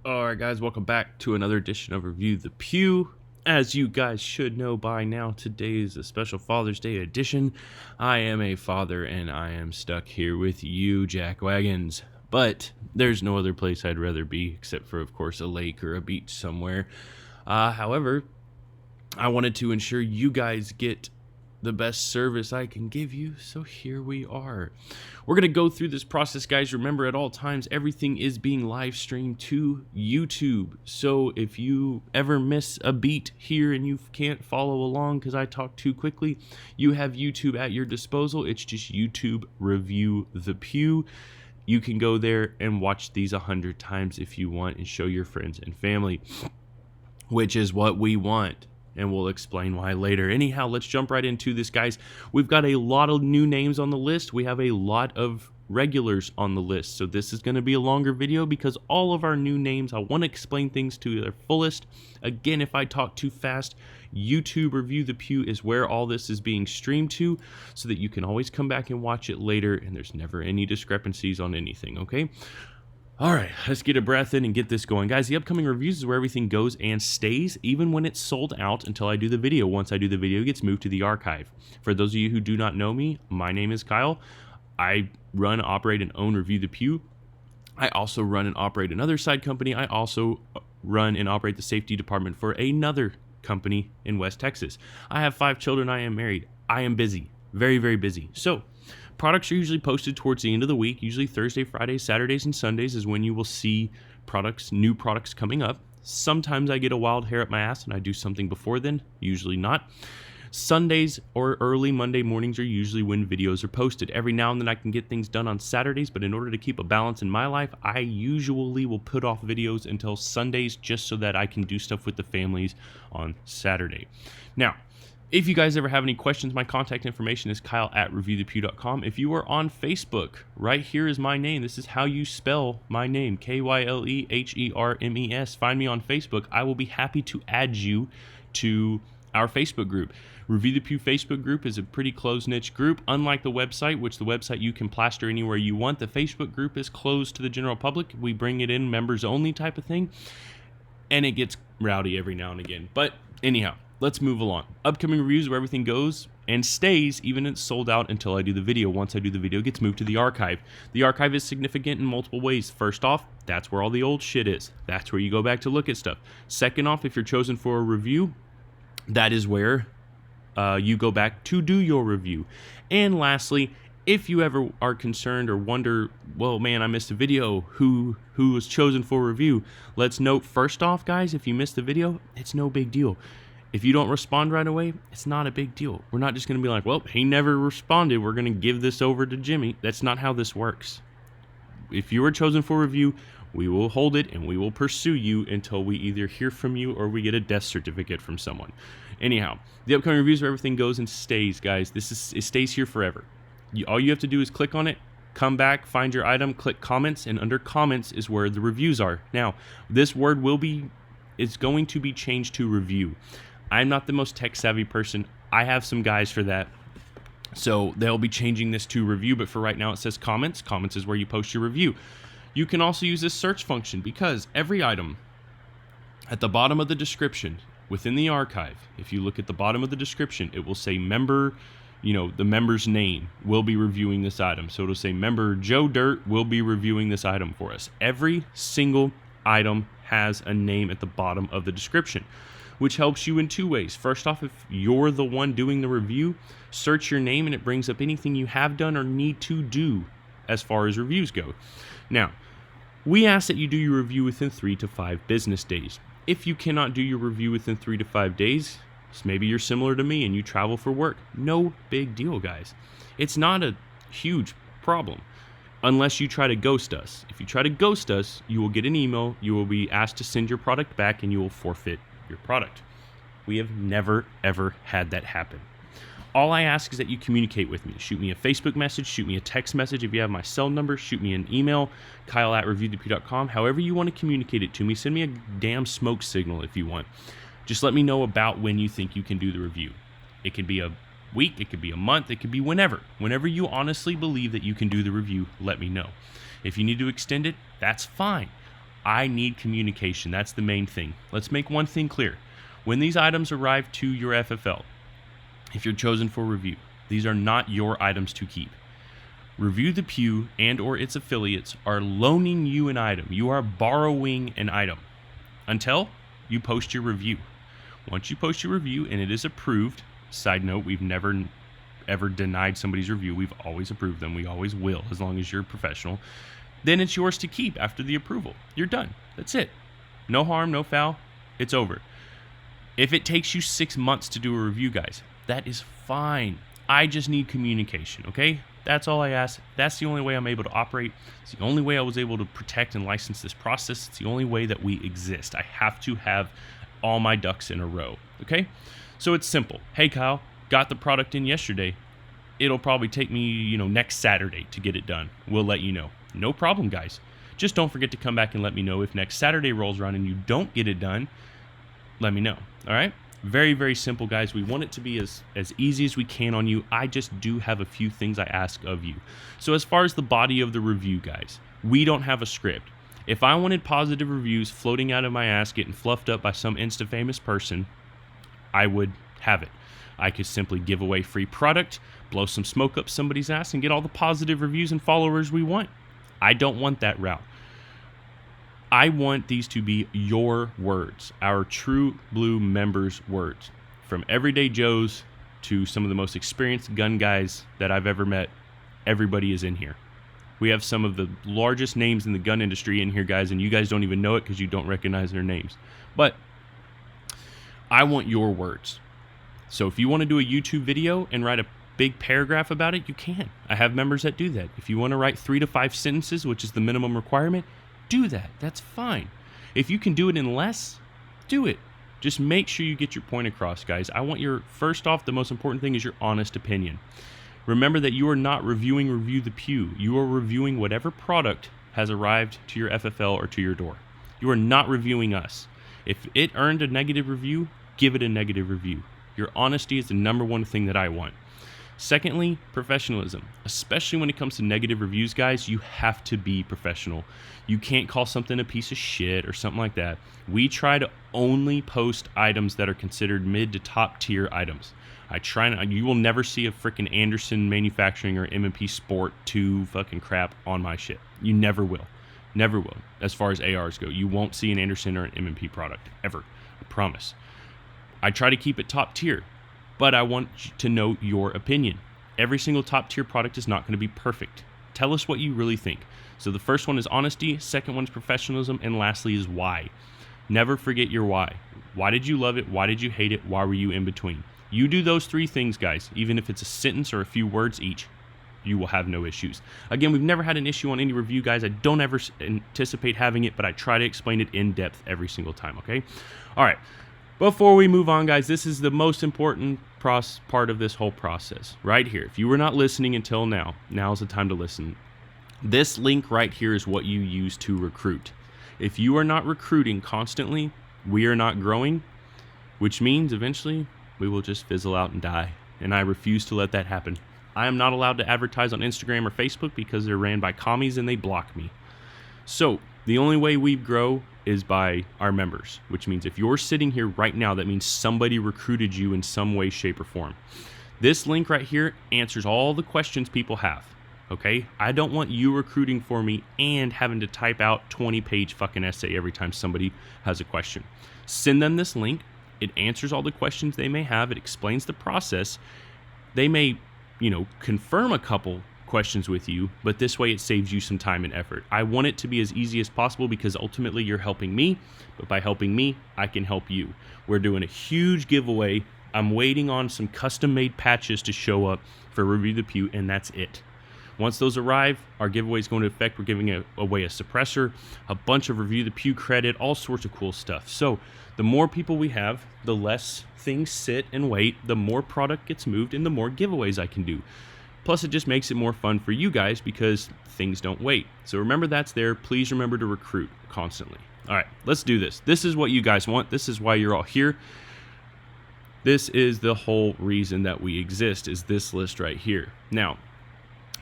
Alright guys, welcome back to another edition of Review the Pew. As you guys should know by now, today is a special Father's Day edition. I am a father and I am stuck here with you, Jack Wagons. But there's no other place I'd rather be except for, of course, a lake or a beach somewhere. However, I wanted to ensure you guys get the best service I can give you, so here we are. We're going to go through this process, guys. Remember, at all times, everything is being live streamed to YouTube. So if you ever miss a beat here and you can't follow along because I talk too quickly, you have YouTube at your disposal. It's just YouTube Review the Pew. You can go there and watch these 100 times if you want and show your friends and family, which is what we want. And we'll explain why later. Anyhow, let's jump right into this, guys. We've got a lot of new names on the list. We have a lot of regulars on the list. So this is going to be a longer video because all of our new names, I want to explain things to their fullest. Again, if I talk too fast, YouTube Review the Pew is where all this is being streamed to, so that you can always come back and watch it later and there's never any discrepancies on anything, okay? All right, let's get a breath in and get this going. Guys, the upcoming reviews is where everything goes and stays, even when it's sold out until I do the video. Once I do the video, it gets moved to the archive. For those of you who do not know me, my name is Kyle. I run, operate, and own Review the Pew. I also run and operate another side company. I also run and operate the safety department for another company in West Texas. I have 5 children. I am married. I am busy, very, very busy. So, products are usually posted towards the end of the week. Usually Thursday, Fridays, Saturdays, and Sundays is when you will see new products coming up. Sometimes I get a wild hair up my ass and I do something before then, usually not. Sundays or early Monday mornings are usually when videos are posted. Every now and then I can get things done on Saturdays, but in order to keep a balance in my life, I usually will put off videos until Sundays just so that I can do stuff with the families on Saturday. Now, if you guys ever have any questions, my contact information is kyle@reviewthepew.com. If you are on Facebook, right here is my name. This is how you spell my name, KYLEHERMES. Find me on Facebook. I will be happy to add you to our Facebook group. Review the Pew Facebook group is a pretty closed niche group. Unlike the website, which the website you can plaster anywhere you want, the Facebook group is closed to the general public. We bring it in members only type of thing, and it gets rowdy every now and again. But anyhow, let's move along. Upcoming reviews where everything goes and stays, even if it's sold out until I do the video. Once I do the video, it gets moved to the archive. The archive is significant in multiple ways. First off, that's where all the old shit is. That's where you go back to look at stuff. Second off, if you're chosen for a review, that is where you go back to do your review. And lastly, if you ever are concerned or wonder, well, man, I missed a video, who was chosen for review? Let's note, first off, guys, if you missed the video, it's no big deal. If you don't respond right away, it's not a big deal. We're not just going to be like, well, he never responded, we're going to give this over to Jimmy. That's not how this works. If you were chosen for review, we will hold it and we will pursue you until we either hear from you or we get a death certificate from someone. Anyhow, the upcoming reviews where everything goes and stays, guys. It stays here forever. All you have to do is click on it, come back, find your item, click comments, and under comments is where the reviews are. Now, this word is going to be changed to review. I'm not the most tech-savvy person. I have some guys for that. So they'll be changing this to review, but for right now it says comments. Comments is where you post your review. You can also use this search function because every item at the bottom of the description within the archive, if you look at the bottom of the description, it will say member, the member's name will be reviewing this item. So it'll say member Joe Dirt will be reviewing this item for us. Every single item has a name at the bottom of the description, which helps you in 2 ways. First off, if you're the one doing the review, search your name and it brings up anything you have done or need to do as far as reviews go. Now, we ask that you do your review within 3 to 5 business days. If you cannot do your review within 3 to 5 days, maybe you're similar to me and you travel for work. No big deal, guys. It's not a huge problem unless you try to ghost us. If you try to ghost us, you will get an email, you will be asked to send your product back, and you will forfeit your product. We have never, ever had that happen. All I ask is that you communicate with me. Shoot me a Facebook message, shoot me a text message if you have my cell number, shoot me an email, kyle@reviewthepew.com. However you want to communicate it to me, send me a damn smoke signal if you want. Just let me know about when you think you can do the review. It could be a week, it could be a month, it could be whenever. Whenever you honestly believe that you can do the review, let me know. If you need to extend it, that's fine. I need communication. That's the main thing. Let's make one thing clear. When these items arrive to your FFL, if you're chosen for review, these are not your items to keep. Review the Pew and or its affiliates are loaning you an item. You are borrowing an item until you post your review. Once you post your review and it is approved, side note, we've never ever denied somebody's review. We've always approved them. We always will, as long as you're professional. Then it's yours to keep after the approval. You're done. That's it. No harm, no foul. It's over. If it takes you 6 months to do a review, guys, that is fine. I just need communication, okay? That's all I ask. That's the only way I'm able to operate. It's the only way I was able to protect and license this process. It's the only way that we exist. I have to have all my ducks in a row, okay? So it's simple. Hey, Kyle, got the product in yesterday. It'll probably take me, next Saturday to get it done. We'll let you know. No problem, guys. Just don't forget to come back and let me know if next Saturday rolls around and you don't get it done. Let me know, all right? Very, very simple, guys. We want it to be as easy as we can on you. I just do have a few things I ask of you. So as far as the body of the review, guys, we don't have a script. If I wanted positive reviews floating out of my ass, getting fluffed up by some Insta-famous person, I would have it. I could simply give away free product, blow some smoke up somebody's ass, and get all the positive reviews and followers we want. I don't want that route. I want these to be your words, our true blue members' words. From everyday Joes to some of the most experienced gun guys that I've ever met, everybody is in here. We have some of the largest names in the gun industry in here, guys, and you guys don't even know it because you don't recognize their names. But I want your words. So if you want to do a YouTube video and write a big paragraph about it, you can. I have members that do that. If you want to write 3 to 5 sentences, which is the minimum requirement, do that. That's fine. If you can do it in less, do it. Just make sure you get your point across, guys. I want first off, the most important thing is your honest opinion. Remember that you are not reviewing Review the Pew. You are reviewing whatever product has arrived to your FFL or to your door. You are not reviewing us. If it earned a negative review, give it a negative review. Your honesty is the number one thing that I want. Secondly, professionalism. Especially when it comes to negative reviews, guys, you have to be professional. You can't call something a piece of shit or something like that. We try to only post items that are considered mid to top tier items. You will never see a freaking Anderson Manufacturing or M&P Sport 2 fucking crap on my shit. You never will. Never will. As far as ARs go, you won't see an Anderson or an M&P product ever. I promise. I try to keep it top tier. But I want to know your opinion. Every single top tier product is not going to be perfect. Tell us what you really think. So the first one is honesty, second one is professionalism, and lastly is why. Never forget your why. Why did you love it? Why did you hate it? Why were you in between? You do those 3 things, guys, even if it's a sentence or a few words each, you will have no issues. Again, we've never had an issue on any review, guys. I don't ever anticipate having it, but I try to explain it in depth every single time, okay? All right. Before we move on, guys, this is the most important part of this whole process right here. If you were not listening until now, now's the time to listen. This link right here is what you use to recruit. If you are not recruiting constantly, we are not growing, which means eventually we will just fizzle out and die. And I refuse to let that happen. I am not allowed to advertise on Instagram or Facebook because they're ran by commies and they block me. So the only way we grow is by our members, which means if you're sitting here right now, that means somebody recruited you in some way, shape, or form. This link right here answers all the questions people have, okay? I don't want you recruiting for me and having to type out 20-page fucking essay every time somebody has a question. Send them this link. It answers all the questions they may have. It explains the process. They may, confirm a couple questions with you, but this way it saves you some time and effort. I want it to be as easy as possible because ultimately you're helping me, but by helping me, I can help you. We're doing a huge giveaway. I'm waiting on some custom-made patches to show up for Review the Pew, and that's it. Once those arrive, our giveaway is going to effect. We're giving away a suppressor, a bunch of Review the Pew credit, all sorts of cool stuff. So the more people we have, the less things sit and wait, the more product gets moved, and the more giveaways I can do. Plus, it just makes it more fun for you guys because things don't wait. So remember that's there. Please remember to recruit constantly. All right, let's do this. This is what you guys want. This is why you're all here. This is the whole reason that we exist, is this list right here. Now,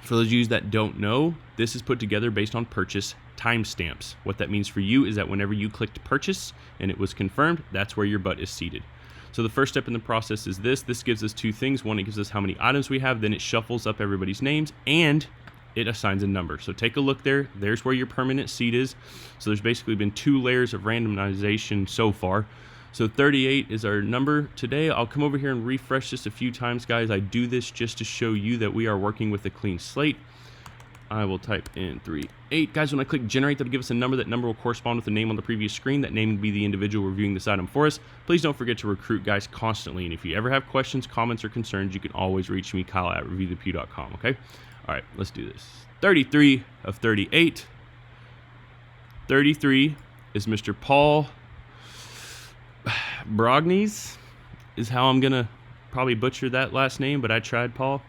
for those of you that don't know, this is put together based on purchase timestamps. What that means for you is that whenever you clicked purchase and it was confirmed, that's where your butt is seated. So the first step in the process is this. This gives us two things. One, it gives us how many items we have. Then it shuffles up everybody's names and it assigns a number. So take a look there. There's where your permanent seat is. So there's basically been 2 layers of randomization so far. So 38 is our number today. I'll come over here and refresh this a few times, guys. I do this just to show you that we are working with a clean slate. I will type in 38. Guys, when I click generate, that'll give us a number. That number will correspond with the name on the previous screen. That name will be the individual reviewing this item for us. Please don't forget to recruit guys constantly. And if you ever have questions, comments, or concerns, you can always reach me, Kyle@reviewthepew.com, okay? All right, let's do this. 33 of 38. 33 is Mr. Paul Brognies, is how I'm going to probably butcher that last name, but I tried, Paul.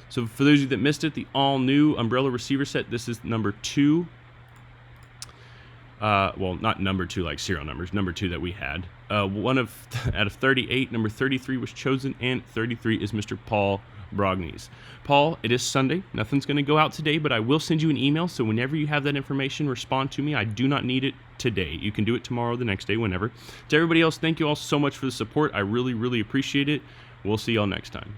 So for those of you that missed it, the all-new Umbrella Receiver set, this is number 2. Well, not number 2 like serial numbers, number 2 that we had. Out of 38, number 33 was chosen, and 33 is Mr. Paul Brognies. Paul, it is Sunday. Nothing's going to go out today, but I will send you an email, so whenever you have that information, respond to me. I do not need it today. You can do it tomorrow, the next day, whenever. To everybody else, thank you all so much for the support. I really, really appreciate it. We'll see y'all next time.